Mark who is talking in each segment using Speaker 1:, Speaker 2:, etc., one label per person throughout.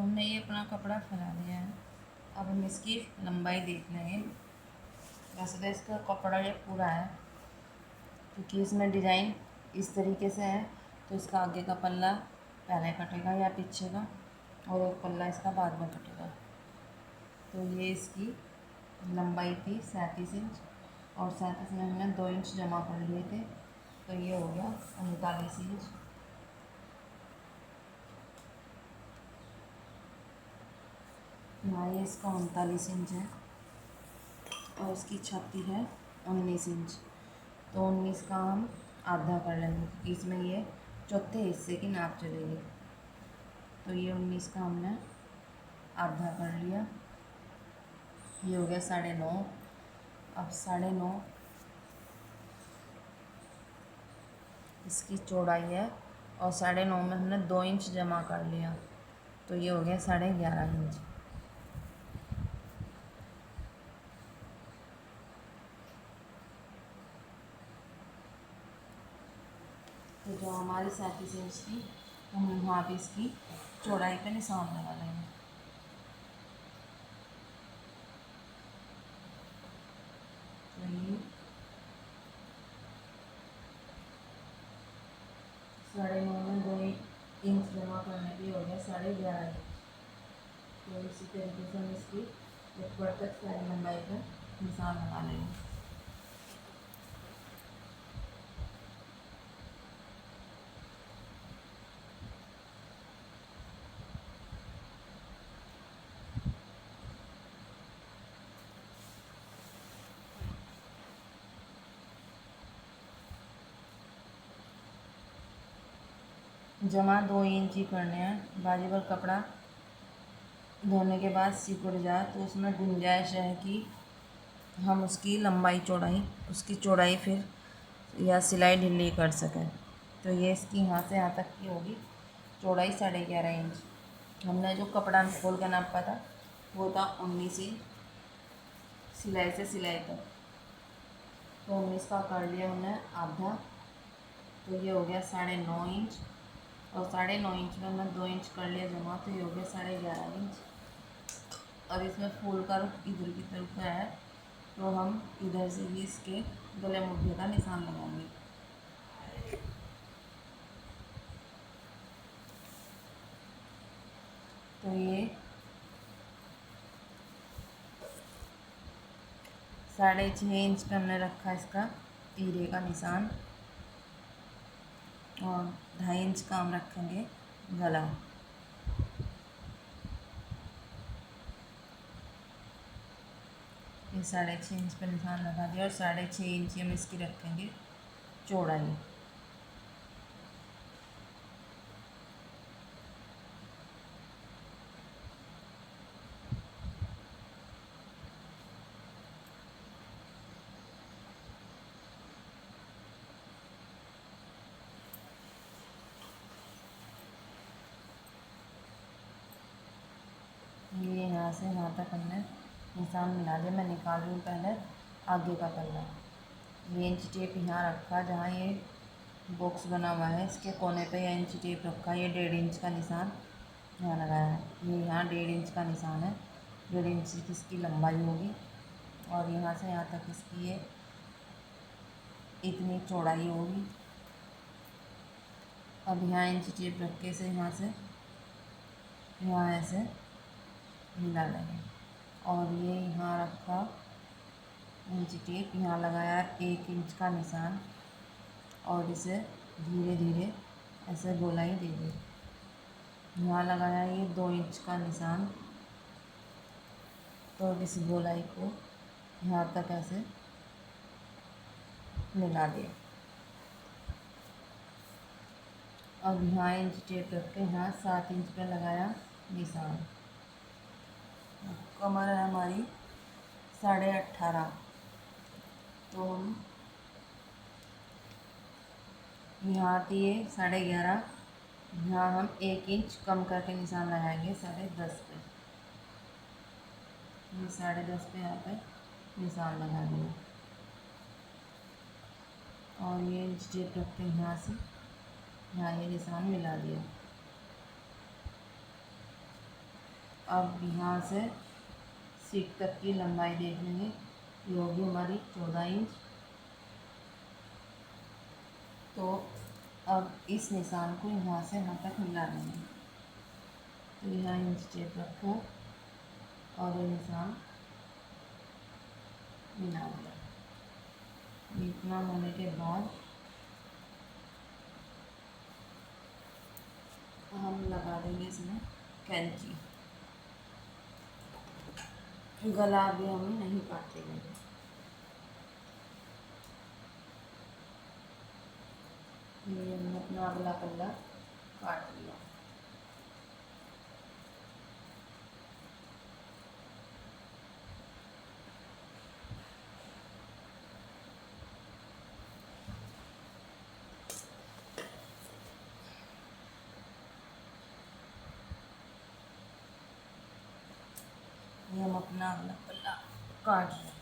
Speaker 1: हमने ये अपना कपड़ा फैला लिया है। अब हम इसकी लंबाई देख लेंगे। वैसे तो इसका कपड़ा ये पूरा है, क्योंकि इसमें डिज़ाइन इस तरीके से है, तो इसका आगे का पल्ला पहले कटेगा या पीछे का, और एक पल्ला इसका बाद में कटेगा। तो ये इसकी लंबाई थी 37 इंच, और 37 में हमने 2 इंच जमा कर लिए थे, तो ये हो गया 39 इंच। यहाँ ये इसका 39 इंच है, और इसकी छाती है 19 इंच। तो 19 का हम आधा कर लेंगे, क्योंकि इसमें ये चौथे हिस्से की नाप चलेगी। तो ये 19 का हमने आधा कर लिया, ये हो गया 9.5। अब 9.5 इसकी चौड़ाई है, और 9.5 में हमने 2 इंच जमा कर लिया, तो ये हो गया 11.5 इंच। तो जो हमारी 37 इंच थी, हम वहाँ पे इसकी चौड़ाई पे निशान लगा लेंगे। तो ये 9.5 में 2 इंच जमा करने की हो गया 11.5 इंच। तो इसी तरीके से हम इसकी ऊपर तक सारी लंबाई पर निशान लगा लेंगे। जमा 2 इंच ही करने हैं। बाजू पर कपड़ा धोने के बाद सिकुड़ जाए तो उसमें गुंजाइश है कि हम उसकी लंबाई चौड़ाई, उसकी चौड़ाई फिर या सिलाई ढीली कर सकें। तो ये इसकी यहाँ से यहाँ तक की होगी चौड़ाई 11.5 इंच। हमने जो कपड़ा खोल कर नापा था वो था 19 इंच, सिलाई से सिलाई तक। तो 19 का कर लिया हमने आधा, तो ये हो गया 9.5 इंच, और 9.5 इंच में हमने 2 इंच कर लिया जमा, तो ये हो गया 11.5 इंच। अब इसमें फूल का रुख इधर की तरफ का है, तो हम इधर से भी इसके गले मुठ्ठी का निशान लगाएंगे। तो ये 6.5 इंच पे हमने रखा इसका तीरे का निशान, और 2.5 इंच का हम रखेंगे गला। ये 6.5 इंच पे निशान लगा दिया, और 6.5 इंच हम इसकी रखेंगे चौड़ाई। ये यहाँ से यहाँ तक हमने निशान मिला दिया। मैं निकाल रही हूँ पहले आगे का पल्ला। ये इंच टेप यहाँ रखा, जहाँ ये बॉक्स बना हुआ है इसके कोने पे यह इंच टेप रखा। ये 1.5 इंच का निशान यहाँ लगाया है। ये यहाँ 1.5 इंच का निशान है, 1.5 इंच की इसकी लंबाई होगी, और यहाँ से यहाँ तक इसकी ये इतनी चौड़ाई होगी। अब यहाँ इंच टेप रख के से यहाँ से यहाँ ऐसे मिला लेंगे, और ये यहाँ रखा इंच टेप, यहाँ लगाया 1 इंच का निशान, और इसे धीरे धीरे ऐसे गोलाई दे दी। यहाँ लगाया ये 2 इंच का निशान, तो इस गोलाई को यहाँ तक ऐसे मिला दिया। अब यहाँ इंच टेप रख के यहाँ 7 इंच पे लगाया निशान। कमर है हमारी 18.5, तो हम यहाँ थी ये 11.5, यहाँ हम 1 इंच कम करके निशान लगाएंगे 10.5 पे। ये 10.5 पे यहाँ पे निशान लगा दिया, और ये इंच टेप रख के यहाँ से यहाँ ये निशान मिला दिया। अब यहाँ से सीट तक की लंबाई देख लेंगे। ये होगी हमारी 14 इंच। तो अब इस निशान को यहाँ से यहाँ तक मिला देंगे। तो यहाँ इंच टेप रखो और ये निशान मिला दिया। इतना होने के बाद हम लगा देंगे इसमें कैंची। गला भी हमें नहीं काटेंगे। ये हमने अपना अगला पल्ला काट लिया। ये हम अपना अगला पल्ला काट लें।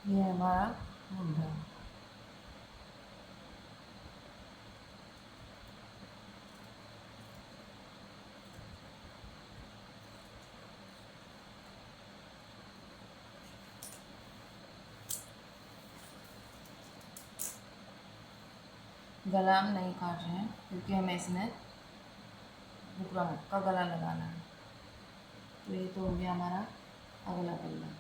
Speaker 1: ये हमारा मुंडा। गला हम नहीं काट रहे हैं क्योंकि हमें इसमें बुकरम का गला लगाना है। तो ये तो हो गया हमारा अगला पल्ला।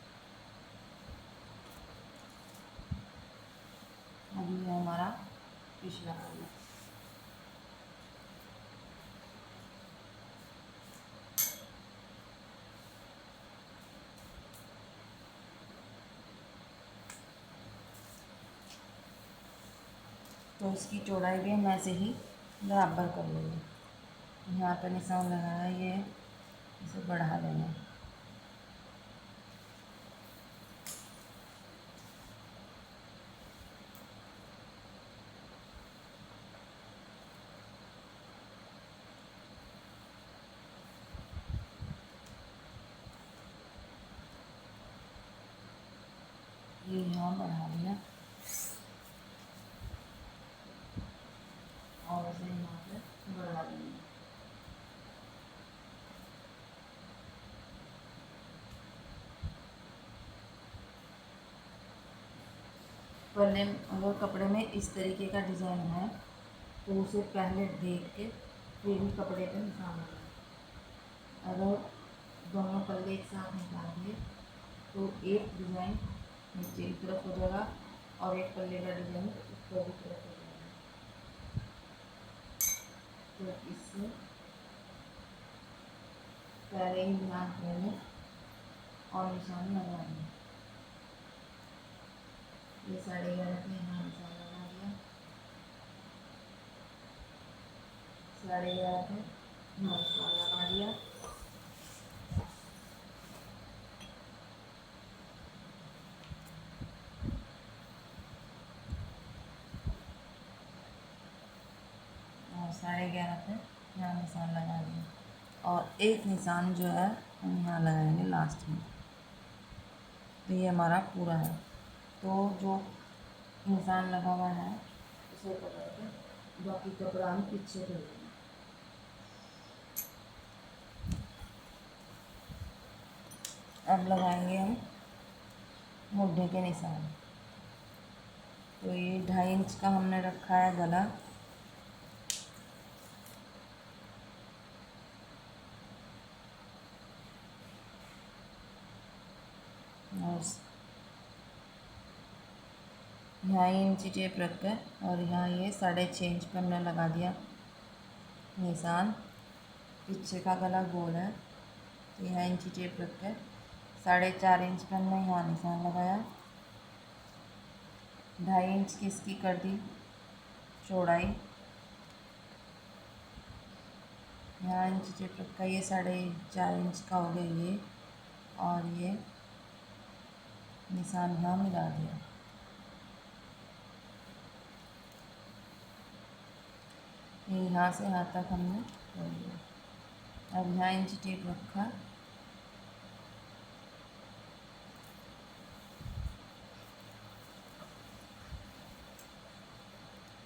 Speaker 1: अभी है हमारा पिछला पल्ला। तो इसकी चौड़ाई भी हम ऐसे ही बराबर कर लेंगे। यहाँ पर निशान लगाया, ये इसे बढ़ा देंगे। ये यहाँ बढ़ा दिया और इसे यहाँ पे बढ़ा देंगे। पहले अगर कपड़े में इस तरीके का डिज़ाइन है तो उसे पहले देख के फिर ही कपड़े पे निशान लगाएं। अगर दोनों पल्ले एक साथ निकाल दिए तो एक डिज़ाइन नीचे की तरफ हो जाएगा और एक पल्ले का डिज़ाइन ऊपर की तरफ हो जाएगा। तो इससे पहले ही ध्यान देंगे और निशान लगाएंगे। ये 11.5 पे यहाँ निशान लगा दिया। 11.5 पे यहाँ निशान लगा दिया। और 11.5 पे यहाँ निशान लगा दिया और एक निशान जो है हम यहाँ लगाएंगे लास्ट में। तो ये हमारा पूरा है। तो जो निशान लगा हुआ है उसे पकड़ के बाकी कपड़ा हम पीछे कर देंगे। अब लगाएंगे हम मुड्ढे के निशान। तो ये 2.5 इंच का हमने रखा है गला। और यहाँ ये इंची टेप रख कर और यहाँ ये 6.5 इंच पर हमने लगा दिया निशान। पीछे का गला गोल है तो यहाँ इंची टेप रख कर 4.5 इंच पर हमने यहाँ निशान लगाया। 2.5 इंच की इसकी कर दी चौड़ाई। यहाँ इंची टेप रखा, ये 4.5 इंच का हो गया ये, और ये निशान यहाँ मिला दिया। ये यहाँ से यहाँ तक हमने कर लिया। अब यहाँ इंची टेप रखा,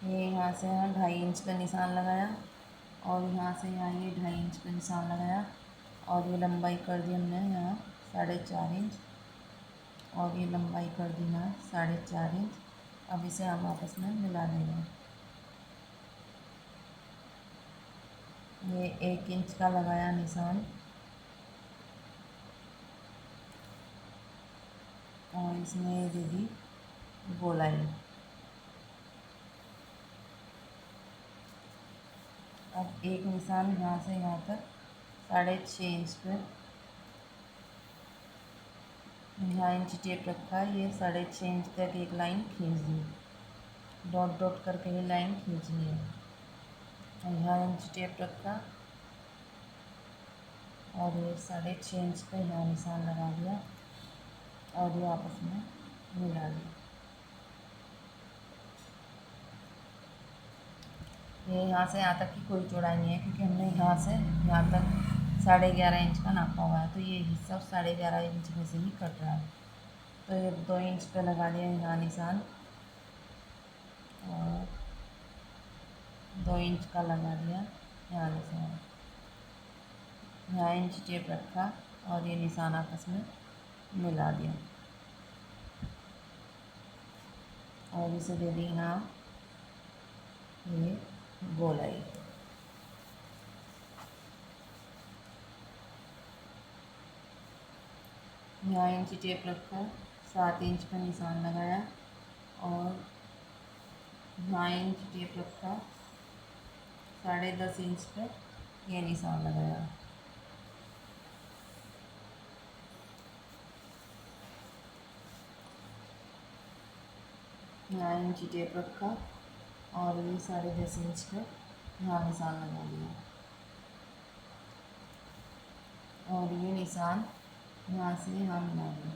Speaker 1: ये यहाँ से यहाँ 2.5 इंच का निशान लगाया और यहाँ से यहाँ ये 2.5 इंच का निशान लगाया और ये लंबाई कर दी हमने यहाँ 4.5 इंच और ये लंबाई कर दी यहाँ 4.5 इंच। अब इसे हम आपस में मिला देंगे। ये 1 इंच का लगाया निशान और इसमें ये दे दी गोलाई। अब एक निशान यहाँ से यहाँ तक 6.5 इंच पर यहाँ इंची टेप रखा है, ये 6.5 इंच तक एक लाइन खींच दी, डॉट डॉट करके ये लाइन खींचनी है। यहाँ इंची टेप रखा और ये 6.5 इंच पे यहाँ निशान लगा दिया और ये आपस में मिला दिया। ये यहाँ से यहाँ तक की कोई चौड़ाई नहीं है क्योंकि हमने यहाँ से यहाँ तक 11.5 इंच का नापा हुआ है, तो ये हिस्सा 11.5 इंच में से ही कट रहा है। तो ये 2 इंच पे लगा दिया यहाँ निशान और 2 इंच का लगा दिया यहाँ निशान। यहाँ इंच टेप रखा और ये निशान आपस में मिला दिया और इसे दे दी यहाँ ये गोलाई। यहाँ इंची टेप रखा, 7 इंच का निशान लगाया और यहाँ इंच टेप रखा, 10.5 इंच पर ये निशान लगाया। यहाँ इंची टेप रखा और ये 10.5 इंच पे यहाँ निशान लगा दिया और ये निशान यहाँ से यहाँ मिला दिया।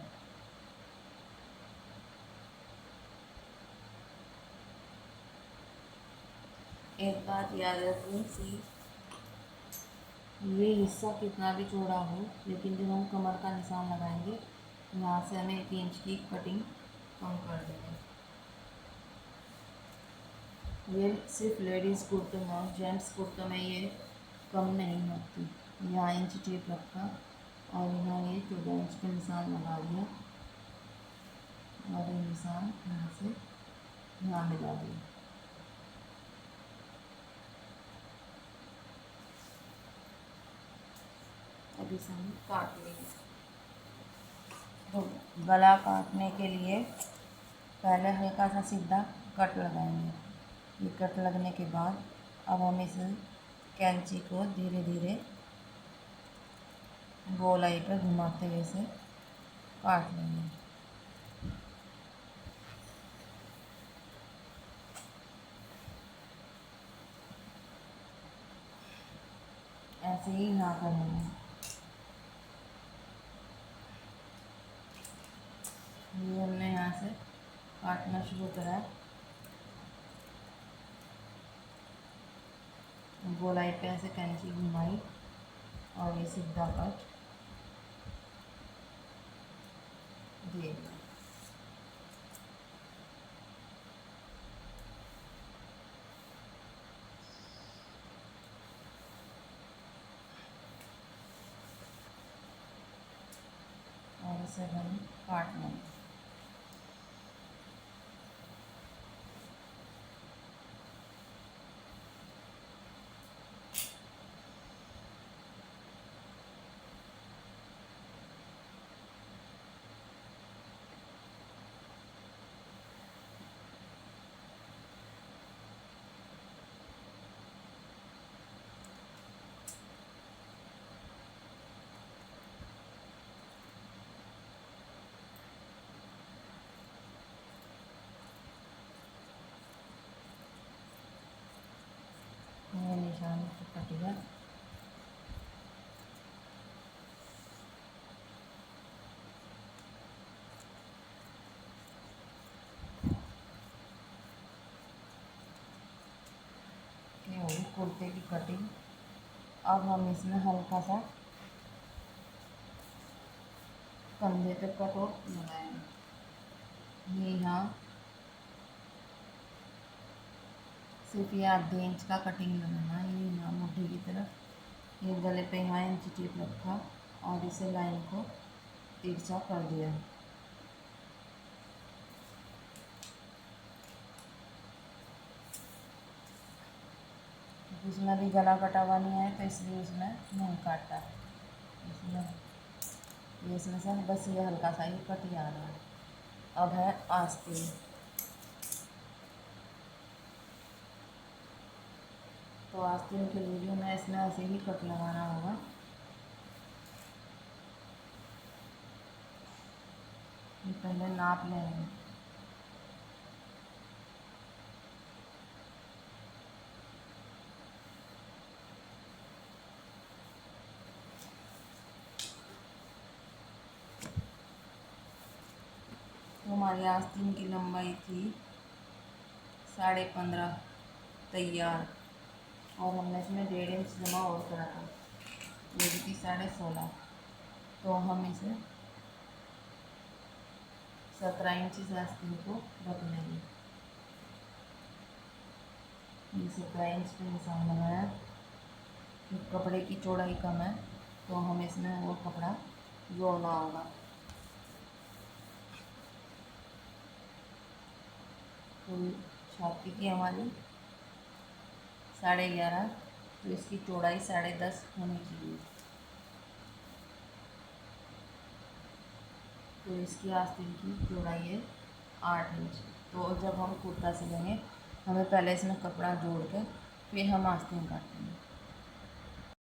Speaker 1: एक बात याद रखनी कि ये हिस्सा कितना भी चौड़ा हो, लेकिन जब हम कमर का निशान लगाएंगे यहाँ से हमें 1 इंच की कटिंग कम कर देंगे। ये सिर्फ लेडीज़ कुर्ते में, जेंट्स कुर्ते में ये कम नहीं होती। यहाँ इंच टेप रखा और यहाँ ये 14 इंच का निशान लगा दिया और ये निशान यहाँ से यहाँ मिला दिया। अब इसे हम काट लेंगे। तो गला काटने के लिए पहले हल्का सा सीधा कट लगाएंगे। ये कट लगने के बाद अब हम इस कैंची को धीरे धीरे गोलाई पर घुमाते हुए से काट लेंगे। ऐसे ही यहाँ करेंगे। ये हमने यहाँ से काटना शुरू करा, गोलाई पे ऐसे कैंची घुमाई और ये सीधा कट दे दिया। और इसे हम काट लेंगे। कट गया। ये होगी कुर्ते की कटिंग। अब हम इसमें हल्का सा कंधे पे कटोट लगाएंगे। ये यहाँ सिर्फ ये आधे इंच का कटिंग लगाना है। ये यहाँ मुट्ठी की तरफ, ये गले पे यहाँ इंची टेप रखा और इसे लाइन को तिरछा कर दिया। उसमें अभी गला कटा हुआ नहीं है तो इसलिए उसमें नहीं काटा है। इसमें से बस ये हल्का सा ही कट आ रहा है। अब है आस्तीन। तो आस्तीन के लिए भी हमें इसमें ऐसे ही कट लगाना होगा। ये पहले नाप लेंगे। तो हमारी आस्तीन की लंबाई थी 15.5 तैयार, और हमने इसमें 1.5 इंच जमा और करा था, ये भी थी 16.5। तो हम इसे 17 इंच से आस्तीन को रख लेंगे। ये 17 इंच पे निशान लगाया। कपड़े की चौड़ाई कम है तो हम इसमें वो कपड़ा जोड़ना होगा। तो छाती की हमारी 11.5, तो इसकी चौड़ाई 10.5 होनी चाहिए। तो इसकी आस्तीन की चौड़ाई है 8 इंच। तो जब हम कुर्ता सिलेंगे हमें पहले इसमें कपड़ा जोड़ के फिर हम आस्तीन काटेंगे।